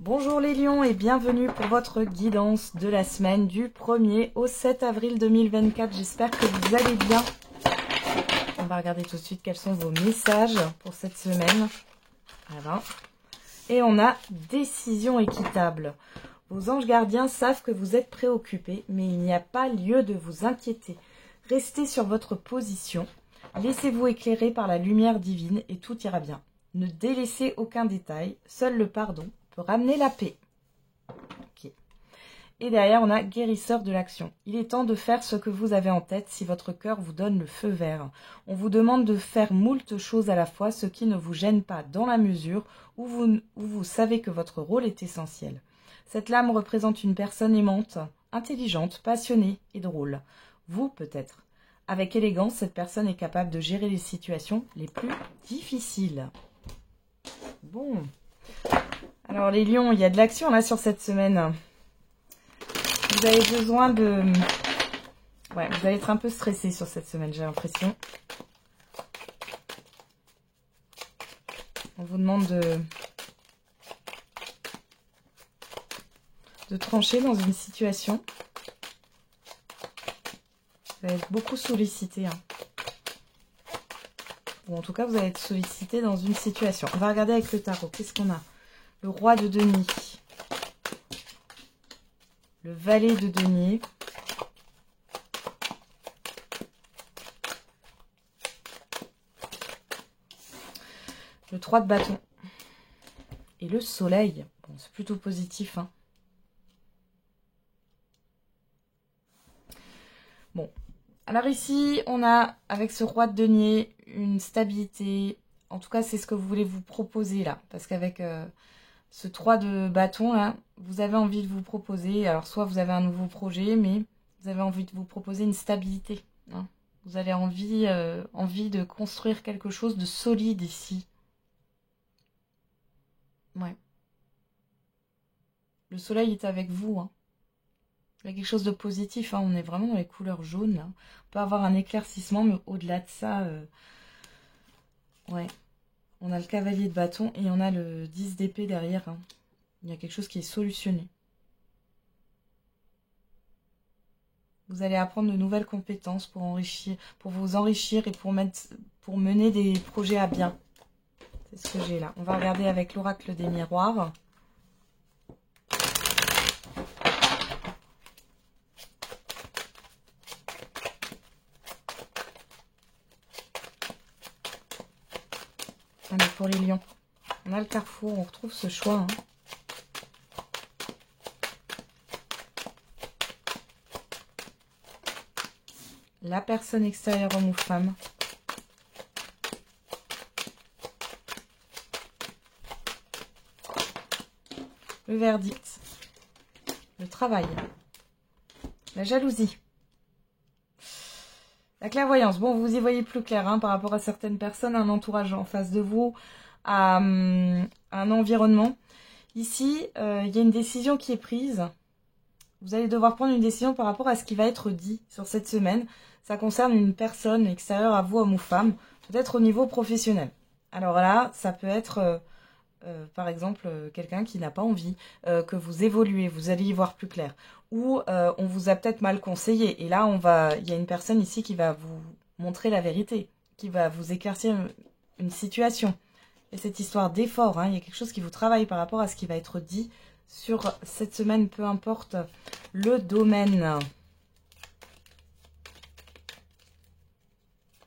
Bonjour les lions et bienvenue pour votre guidance de la semaine du 1er au 7 avril 2024. J'espère que vous allez bien. On va regarder tout de suite quels sont vos messages pour cette semaine. Voilà. Et on a décision équitable. Vos anges gardiens savent que vous êtes préoccupés, mais il n'y a pas lieu de vous inquiéter. Restez sur votre position. Laissez-vous éclairer par la lumière divine et tout ira bien. Ne délaissez aucun détail. Seul le pardon peut ramener la paix. Okay. Et derrière, on a guérisseur de l'action. Il est temps de faire ce que vous avez en tête si votre cœur vous donne le feu vert. On vous demande de faire moult choses à la fois, ce qui ne vous gêne pas dans la mesure où vous savez que votre rôle est essentiel. Cette lame représente une personne aimante, intelligente, passionnée et drôle. Vous, peut-être. Avec élégance, cette personne est capable de gérer les situations les plus difficiles. Bon. Alors les lions, il y a de l'action là sur cette semaine. Vous avez besoin de... Ouais, vous allez être un peu stressé sur cette semaine, j'ai l'impression. On vous demande de trancher dans une situation. Vous allez être beaucoup sollicité. Ou en tout cas, vous allez être sollicité dans une situation. On va regarder avec le tarot. Qu'est-ce qu'on a? Le roi de denier. Le valet de denier. Le 3 de bâton. Et le soleil. Bon, c'est plutôt positif. Bon. Alors ici, on a, avec ce roi de denier, une stabilité. En tout cas, c'est ce que vous voulez vous proposer là. Parce qu'avec ce 3 de bâton là, vous avez envie de vous proposer. Alors soit vous avez un nouveau projet, mais vous avez envie de vous proposer une stabilité. Vous avez envie de construire quelque chose de solide ici. Ouais. Le soleil est avec vous. Il y a quelque chose de positif. On est vraiment dans les couleurs jaunes. Là. On peut avoir un éclaircissement, mais au-delà de ça, ouais. On a le cavalier de bâton et on a le 10 d'épée derrière. Il y a quelque chose qui est solutionné. Vous allez apprendre de nouvelles compétences pour vous enrichir et pour mener des projets à bien. C'est ce que j'ai là. On va regarder avec l'oracle des miroirs. Allez, pour les lions. On a le carrefour, on retrouve ce choix. La personne extérieure, homme ou femme. Le verdict. Le travail. La jalousie. La clairvoyance. Bon, vous y voyez plus clair par rapport à certaines personnes, un entourage en face de vous, à un environnement. Ici, il y a une décision qui est prise. Vous allez devoir prendre une décision par rapport à ce qui va être dit sur cette semaine. Ça concerne une personne extérieure à vous, homme ou femme, peut-être au niveau professionnel. Alors là, ça peut être, par exemple, quelqu'un qui n'a pas envie que vous évoluez, vous allez y voir plus clair. Ou on vous a peut-être mal conseillé. Et là, il y a une personne ici qui va vous montrer la vérité, qui va vous éclaircir une situation. Et cette histoire d'effort, il y a quelque chose qui vous travaille par rapport à ce qui va être dit sur cette semaine, peu importe le domaine.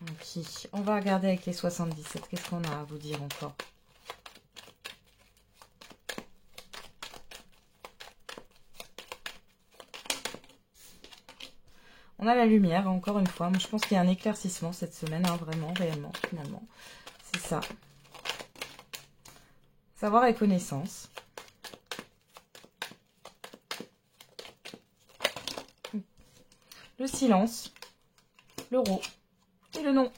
Ok, on va regarder avec les 77. Qu'est-ce qu'on a à vous dire encore? On a la lumière, encore une fois. Moi, je pense qu'il y a un éclaircissement cette semaine, vraiment, réellement, finalement. C'est ça. Savoir et connaissance. Le silence. L'euro. Et le non.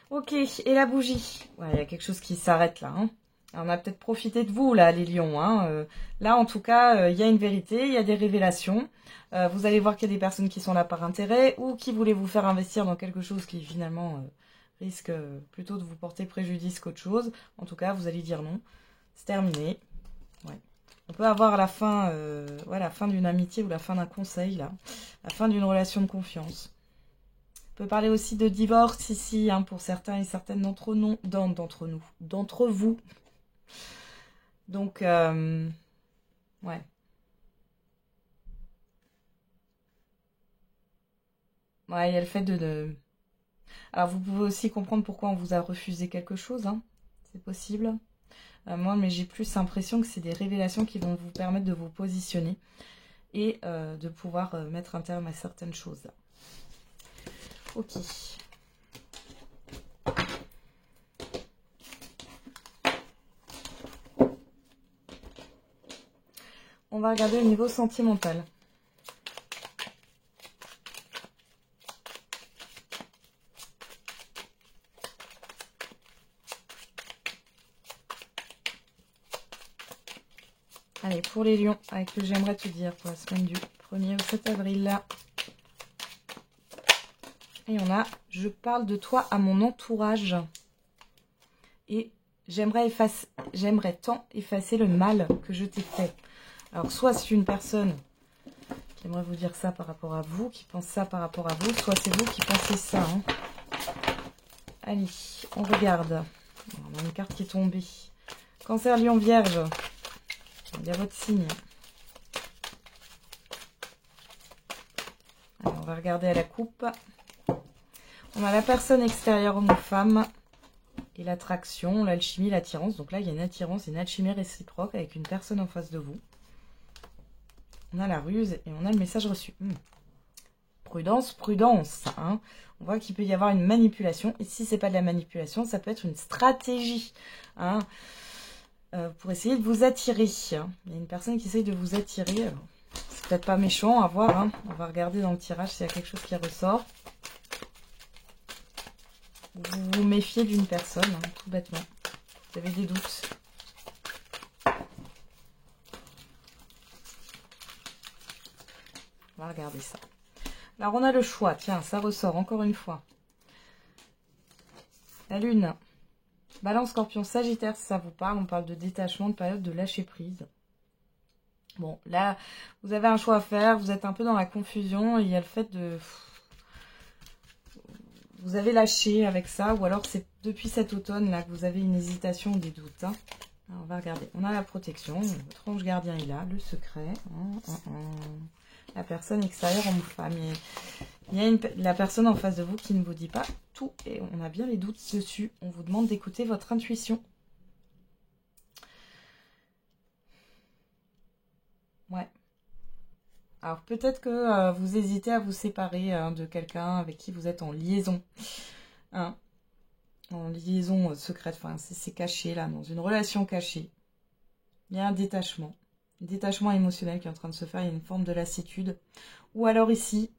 Ok, et la bougie. Ouais, il y a quelque chose qui s'arrête là. Alors, on a peut-être profité de vous, là, les lions. Là, en tout cas, il y a une vérité, il y a des révélations. Vous allez voir qu'il y a des personnes qui sont là par intérêt ou qui voulaient vous faire investir dans quelque chose qui, finalement, risque plutôt de vous porter préjudice qu'autre chose. En tout cas, vous allez dire non. c'est terminé. Ouais. On peut avoir la fin, ouais, la fin d'une amitié ou la fin d'un conseil, là. La fin d'une relation de confiance. On peut parler aussi de divorce ici, hein, pour certains et certaines d'entre nous, d'entre vous. Donc, ouais. Ouais, il y a le fait de... Alors, vous pouvez aussi comprendre pourquoi on vous a refusé quelque chose, hein. C'est possible. Moi, mais j'ai plus l'impression que c'est des révélations qui vont vous permettre de vous positionner et de pouvoir mettre un terme à certaines choses. Ok. On va regarder au niveau sentimental. Allez, pour les lions, avec le j'aimerais te dire pour la semaine du 1er au 7 avril. Là. Et on a, je parle de toi à mon entourage. Et j'aimerais tant effacer le mal que je t'ai fait. Alors, soit c'est une personne qui aimerait vous dire ça par rapport à vous, qui pense ça par rapport à vous, soit c'est vous qui pensez ça. Hein. Allez, on regarde. On a une carte qui est tombée. Cancer, Lion, Vierge. Il y a votre signe. Alors, on va regarder à la coupe. On a la personne extérieure homme ou femme. Et l'attraction, l'alchimie, l'attirance. Donc là, il y a une attirance et une alchimie réciproque avec une personne en face de vous. On a la ruse et on a le message reçu. Prudence, prudence. Hein. On voit qu'il peut y avoir une manipulation. Et si ce n'est pas de la manipulation, ça peut être une stratégie. Hein. Pour essayer de vous attirer. Il y a une personne qui essaye de vous attirer. C'est peut-être pas méchant à voir. Hein. On va regarder dans le tirage s'il y a quelque chose qui ressort. Vous vous méfiez d'une personne, hein, tout bêtement. Vous avez des doutes. On va regarder ça. Alors, on a le choix. Tiens, ça ressort encore une fois. La Lune. Balance, Scorpion, Sagittaire, si ça vous parle. On parle de détachement, de période de lâcher prise. Bon, là, vous avez un choix à faire. Vous êtes un peu dans la confusion. Il y a le fait de... Vous avez lâché avec ça. Ou alors, c'est depuis cet automne là que vous avez une hésitation ou des doutes. Hein. Alors, on va regarder. On a la protection. Votre ange gardien est là. Le secret. La personne extérieure, homme ou femme. Il y a la personne en face de vous qui ne vous dit pas tout. Et on a bien les doutes dessus. On vous demande d'écouter votre intuition. Ouais. Alors peut-être que vous hésitez à vous séparer de quelqu'un avec qui vous êtes en liaison. Hein, en liaison secrète. Enfin, c'est caché là, dans une relation cachée. Il y a un détachement. Un détachement émotionnel qui est en train de se faire. Il y a une forme de lassitude. Ou alors ici...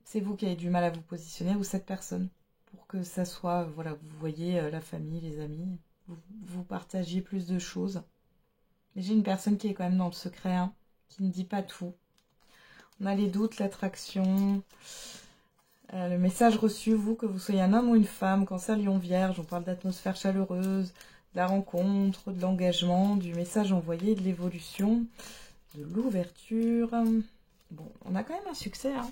c'est vous qui avez du mal à vous positionner ou cette personne pour que ça soit, voilà, vous voyez la famille, les amis, vous partagiez plus de choses. Mais j'ai une personne qui est quand même dans le secret, hein, qui ne dit pas tout. On a les doutes, l'attraction, le message reçu, vous, que vous soyez un homme ou une femme, Cancer, Lion, Vierge, on parle d'atmosphère chaleureuse, de la rencontre, de l'engagement, du message envoyé, de l'évolution, de l'ouverture. Bon, on a quand même un succès, hein.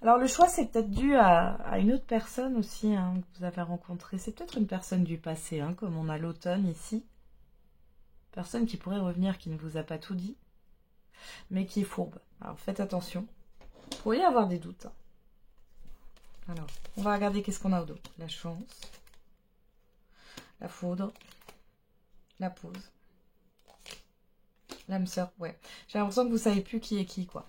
Alors, le choix, c'est peut-être dû à une autre personne aussi, hein, que vous avez rencontrée. C'est peut-être une personne du passé, hein, comme on a l'automne ici. Personne qui pourrait revenir, qui ne vous a pas tout dit, mais qui est fourbe. Alors, faites attention. Vous pourriez avoir des doutes. Hein. Alors, on va regarder qu'est-ce qu'on a au dos. La chance, la foudre, la pause. L'âme sœur, ouais. J'ai l'impression que vous savez plus qui est qui, quoi.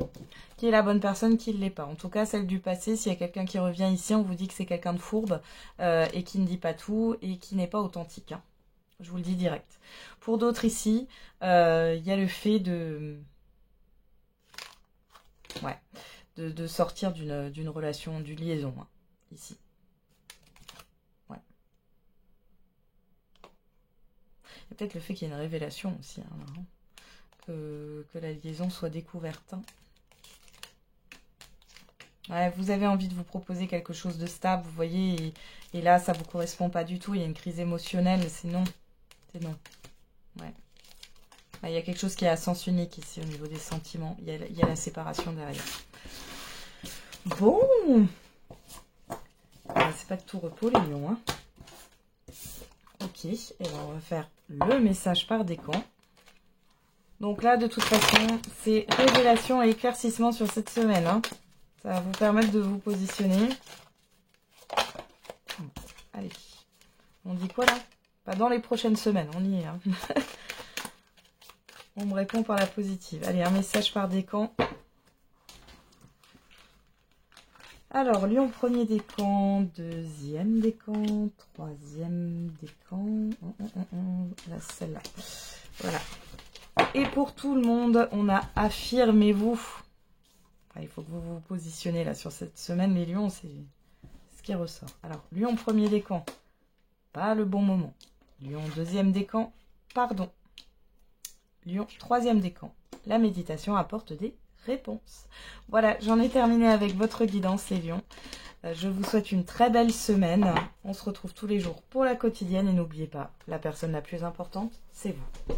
Qui est la bonne personne, qui ne l'est pas. En tout cas, celle du passé, s'il y a quelqu'un qui revient ici, on vous dit que c'est quelqu'un de fourbe et qui ne dit pas tout et qui n'est pas authentique. Hein. Je vous le dis direct. Pour d'autres ici, il y a le fait de... Ouais. De sortir d'une relation, d'une liaison, hein, ici. Ouais. Il y a peut-être le fait qu'il y ait une révélation aussi, hein, là, hein. Que la liaison soit découverte. Ouais, vous avez envie de vous proposer quelque chose de stable, vous voyez, et là, ça ne vous correspond pas du tout. Il y a une crise émotionnelle, c'est non. C'est non. Ouais. Il y a quelque chose qui est à sens unique ici au niveau des sentiments. Il y a la séparation derrière. Bon. C'est pas de tout repos, les lions. Hein. Ok. Et ben, on va faire le message par décan. Donc là, de toute façon, c'est révélation et éclaircissement sur cette semaine. Hein. Ça va vous permettre de vous positionner. Allez. On dit quoi là? Pas dans les prochaines semaines, on y est. Hein. On me répond par la positive. Allez, un message par décan. Alors, Lion, premier décan, deuxième décan, troisième décan. Là, celle-là. Voilà. Et pour tout le monde, on a affirmez-vous. Il faut que vous vous positionnez là sur cette semaine, les lions, c'est ce qui ressort. Alors, Lion, premier décan, pas le bon moment. Lion, deuxième décan, pardon. Lion, troisième décan, la méditation apporte des réponses. Voilà, j'en ai terminé avec votre guidance, les lions. Je vous souhaite une très belle semaine. On se retrouve tous les jours pour la quotidienne et n'oubliez pas, la personne la plus importante, c'est vous.